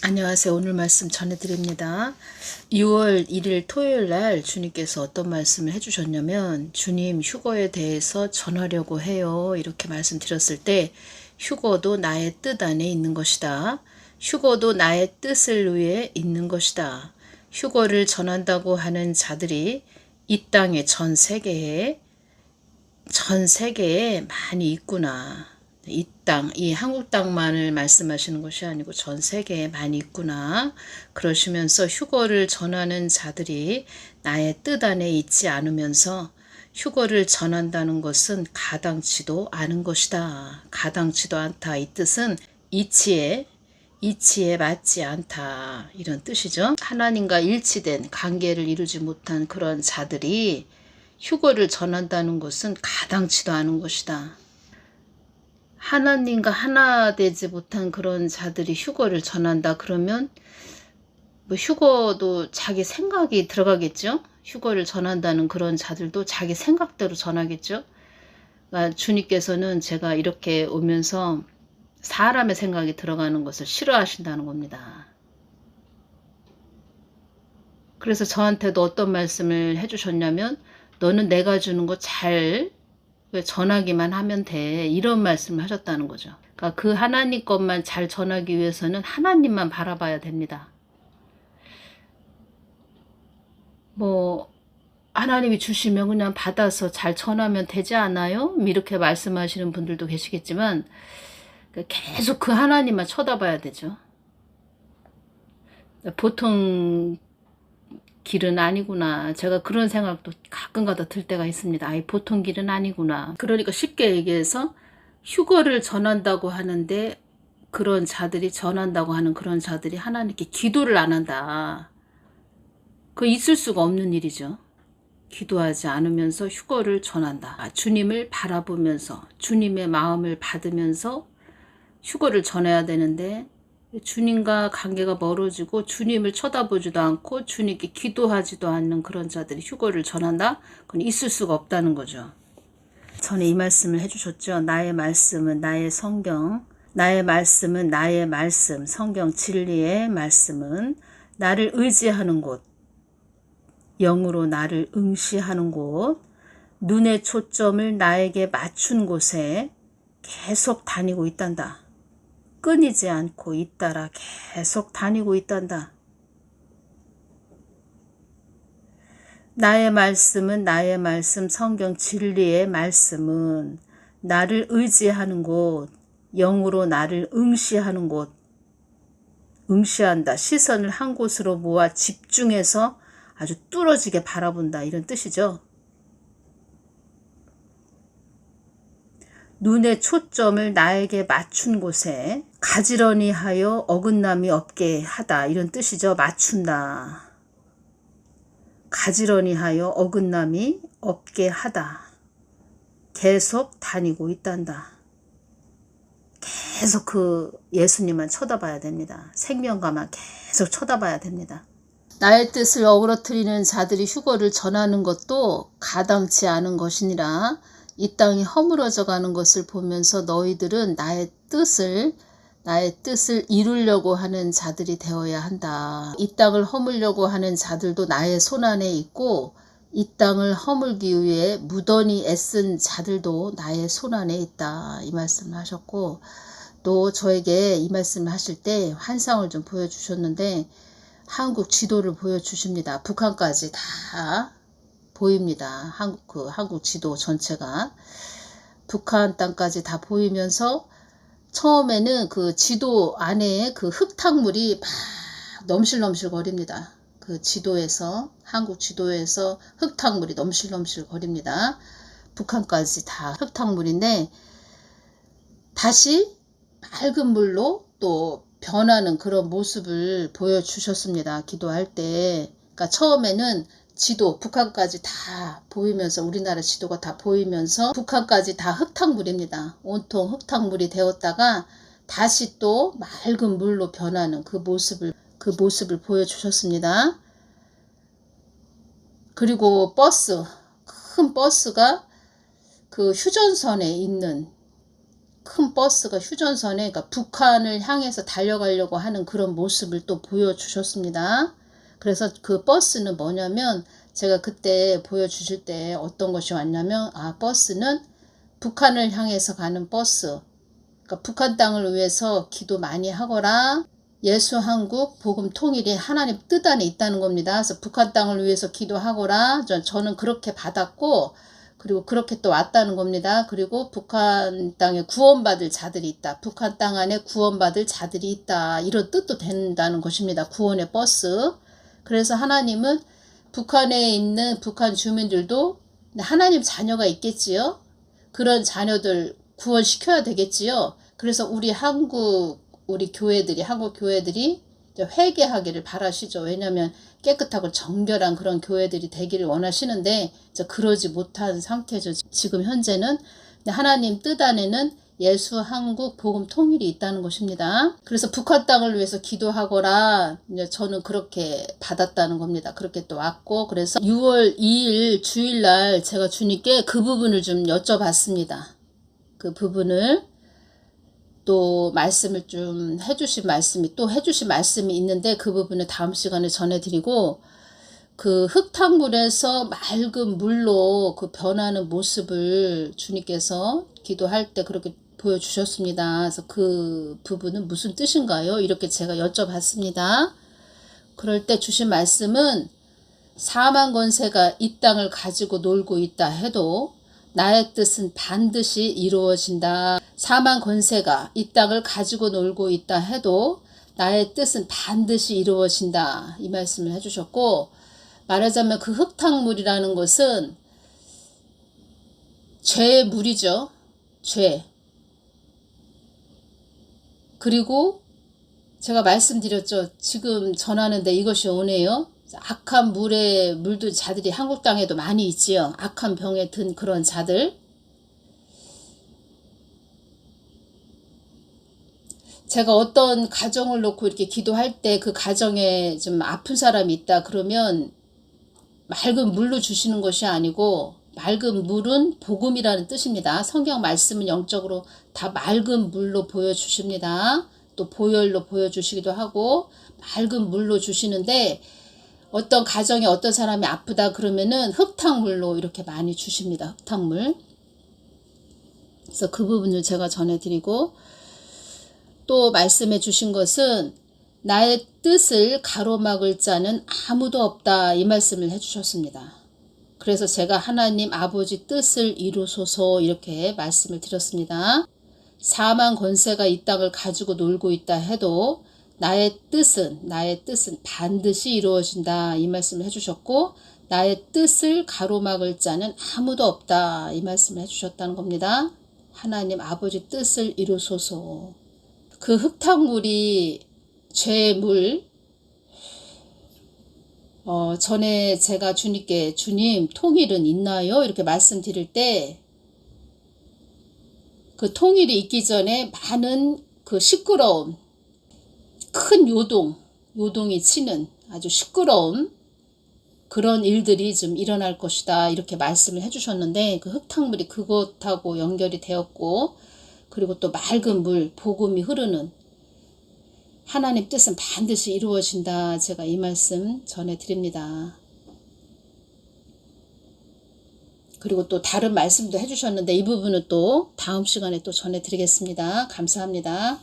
안녕하세요. 오늘 말씀 전해드립니다. 6월 1일 토요일 날 주님께서 어떤 말씀을 해주셨냐면, 주님 휴거에 대해서 전하려고 해요. 이렇게 말씀드렸을 때, 휴거도 나의 뜻 안에 있는 것이다. 휴거도 나의 뜻을 위해 있는 것이다. 휴거를 전한다고 하는 자들이 이 땅의 전 세계에 많이 있구나. 이 땅, 이 한국 땅만을 말씀하시는 것이 아니고 전 세계에 많이 있구나. 그러시면서 휴거를 전하는 자들이 나의 뜻 안에 있지 않으면서 휴거를 전한다는 것은 가당치도 않은 것이다. 가당치도 않다. 이 뜻은 이치에 맞지 않다. 이런 뜻이죠. 하나님과 일치된 관계를 이루지 못한 그런 자들이 휴거를 전한다는 것은 가당치도 않은 것이다. 하나님과 하나 되지 못한 그런 자들이 휴거를 전한다 그러면 뭐 휴거도 자기 생각이 들어가겠죠. 휴거를 전한다는 그런 자들도 자기 생각대로 전하겠죠. 그러니까 주님께서는 제가 이렇게 오면서 사람의 생각이 들어가는 것을 싫어하신다는 겁니다. 그래서 저한테도 어떤 말씀을 해주셨냐면, 너는 내가 주는 거 잘 전하기만 하면 돼. 이런 말씀을 하셨다는 거죠. 그러니까 그 하나님 것만 잘 전하기 위해서는 하나님만 바라봐야 됩니다. 뭐 하나님이 주시면 그냥 받아서 잘 전하면 되지 않아요? 이렇게 말씀하시는 분들도 계시겠지만 계속 그 하나님만 쳐다봐야 되죠. 보통 길은 아니구나. 제가 그런 생각도 가끔가다 들 때가 있습니다. 아이, 보통 길은 아니구나. 그러니까 쉽게 얘기해서 휴거를 전한다고 하는데 그런 자들이 전한다고 하는 그런 자들이 하나님께 기도를 안 한다. 그 있을 수가 없는 일이죠. 기도하지 않으면서 휴거를 전한다. 주님을 바라보면서 주님의 마음을 받으면서 휴거를 전해야 되는데 주님과 관계가 멀어지고 주님을 쳐다보지도 않고 주님께 기도하지도 않는 그런 자들이 휴거를 전한다? 그건 있을 수가 없다는 거죠. 전에 이 말씀을 해주셨죠. 나의 말씀은 나의 성경, 나의 말씀은 나의 말씀, 성경 진리의 말씀은 나를 의지하는 곳, 영으로 나를 응시하는 곳, 눈의 초점을 나에게 맞춘 곳에 계속 다니고 있단다. 끊이지 않고 잇따라 계속 다니고 있단다. 나의 말씀은 나의 말씀, 성경 진리의 말씀은 나를 의지하는 곳, 영으로 나를 응시하는 곳, 응시한다. 시선을 한 곳으로 모아 집중해서 아주 뚫어지게 바라본다. 이런 뜻이죠. 눈의 초점을 나에게 맞춘 곳에 가지런히 하여 어긋남이 없게 하다. 이런 뜻이죠. 맞춘다. 가지런히 하여 어긋남이 없게 하다. 계속 다니고 있단다. 계속 그 예수님만 쳐다봐야 됩니다. 생명가만 계속 쳐다봐야 됩니다. 나의 뜻을 어그러뜨리는 자들이 휴거를 전하는 것도 가당치 않은 것이니라. 이 땅이 허물어져 가는 것을 보면서 너희들은 나의 뜻을 이루려고 하는 자들이 되어야 한다. 이 땅을 허물려고 하는 자들도 나의 손안에 있고 이 땅을 허물기 위해 무던히 애쓴 자들도 나의 손안에 있다. 이 말씀을 하셨고, 또 저에게 이 말씀을 하실 때 환상을 좀 보여주셨는데 한국 지도를 보여주십니다. 북한까지 다 보입니다. 한국 지도 전체가 북한 땅까지 다 보이면서 처음에는 그 지도 안에 그 흙탕물이 막 넘실넘실 거립니다. 그 지도에서, 한국 지도에서 흙탕물이 넘실넘실 거립니다. 북한까지 다 흙탕물인데 다시 맑은 물로 또 변하는 그런 모습을 보여주셨습니다. 기도할 때. 그러니까 처음에는 지도, 북한까지 다 보이면서, 우리나라 지도가 다 보이면서 북한까지 다 흙탕물입니다. 온통 흙탕물이 되었다가 다시 또 맑은 물로 변하는 그 모습을 보여주셨습니다. 그리고 큰 버스가 그 휴전선에 있는 큰 버스가 휴전선에, 그러니까 북한을 향해서 달려가려고 하는 그런 모습을 또 보여주셨습니다. 그래서 그 버스는 뭐냐면, 제가 그때 보여주실 때 어떤 것이 왔냐면, 버스는 북한을 향해서 가는 버스, 그러니까 북한 땅을 위해서 기도 많이 하거라, 예수 한국 복음 통일이 하나님 뜻 안에 있다는 겁니다. 그래서 북한 땅을 위해서 기도하거라, 저는 그렇게 받았고, 그리고 그렇게 또 왔다는 겁니다. 그리고 북한 땅에 구원받을 자들이 있다. 북한 땅 안에 구원받을 자들이 있다. 이런 뜻도 된다는 것입니다. 구원의 버스. 그래서 하나님은 북한에 있는 북한 주민들도 하나님 자녀가 있겠지요. 그런 자녀들 구원시켜야 되겠지요. 그래서 우리 교회들이, 한국 교회들이 회개하기를 바라시죠. 왜냐하면 깨끗하고 정결한 그런 교회들이 되기를 원하시는데 그러지 못한 상태죠. 지금 현재는. 하나님 뜻 안에는 예수 한국 복음 통일이 있다는 것입니다. 그래서 북한 땅을 위해서 기도하거라, 저는 그렇게 받았다는 겁니다. 그렇게 또 왔고, 그래서 6월 2일 주일날 제가 주님께 그 부분을 좀 여쭤봤습니다. 그 부분을 또 말씀을 좀 해주신 말씀이 있는데 그 부분을 다음 시간에 전해드리고, 그 흙탕물에서 맑은 물로 그 변하는 모습을 주님께서 기도할 때 그렇게 보여주셨습니다. 그래서 그 부분은 무슨 뜻인가요? 이렇게 제가 여쭤봤습니다. 그럴 때 주신 말씀은, 사망 권세가 이 땅을 가지고 놀고 있다 해도 나의 뜻은 반드시 이루어진다. 사망 권세가 이 땅을 가지고 놀고 있다 해도 나의 뜻은 반드시 이루어진다. 이 말씀을 해주셨고, 말하자면 그 흙탕물이라는 것은 죄의 물이죠. 죄. 그리고 제가 말씀드렸죠. 지금 전하는데 이것이 오네요. 악한 물도 자들이 한국 땅에도 많이 있지요. 악한 병에 든 그런 자들. 제가 어떤 가정을 놓고 이렇게 기도할 때 그 가정에 좀 아픈 사람이 있다 그러면 맑은 물로 주시는 것이 아니고, 맑은 물은 복음이라는 뜻입니다. 성경 말씀은 영적으로 다 맑은 물로 보여주십니다. 또 보혈로 보여주시기도 하고 맑은 물로 주시는데, 어떤 가정에 어떤 사람이 아프다 그러면은 흙탕물로 이렇게 많이 주십니다. 흙탕물. 그래서 그 부분을 제가 전해드리고, 또 말씀해 주신 것은 나의 뜻을 가로막을 자는 아무도 없다. 이 말씀을 해주셨습니다. 그래서 제가 하나님 아버지 뜻을 이루소서 이렇게 말씀을 드렸습니다. 사망 권세가 이 땅을 가지고 놀고 있다 해도 나의 뜻은 반드시 이루어진다. 이 말씀을 해주셨고, 나의 뜻을 가로막을 자는 아무도 없다. 이 말씀을 해주셨다는 겁니다. 하나님 아버지 뜻을 이루소서. 그 흙탕물이 죄의 물. 전에 제가 주님께 주님 통일은 있나요? 이렇게 말씀드릴 때 그 통일이 있기 전에 많은 그 시끄러움, 큰 요동이 치는 아주 시끄러움, 그런 일들이 좀 일어날 것이다. 이렇게 말씀을 해주셨는데 그 흙탕물이 그것하고 연결이 되었고, 그리고 또 맑은 물, 복음이 흐르는 하나님 뜻은 반드시 이루어진다. 제가 이 말씀 전해드립니다. 그리고 또 다른 말씀도 해주셨는데 이 부분은 또 다음 시간에 또 전해드리겠습니다. 감사합니다.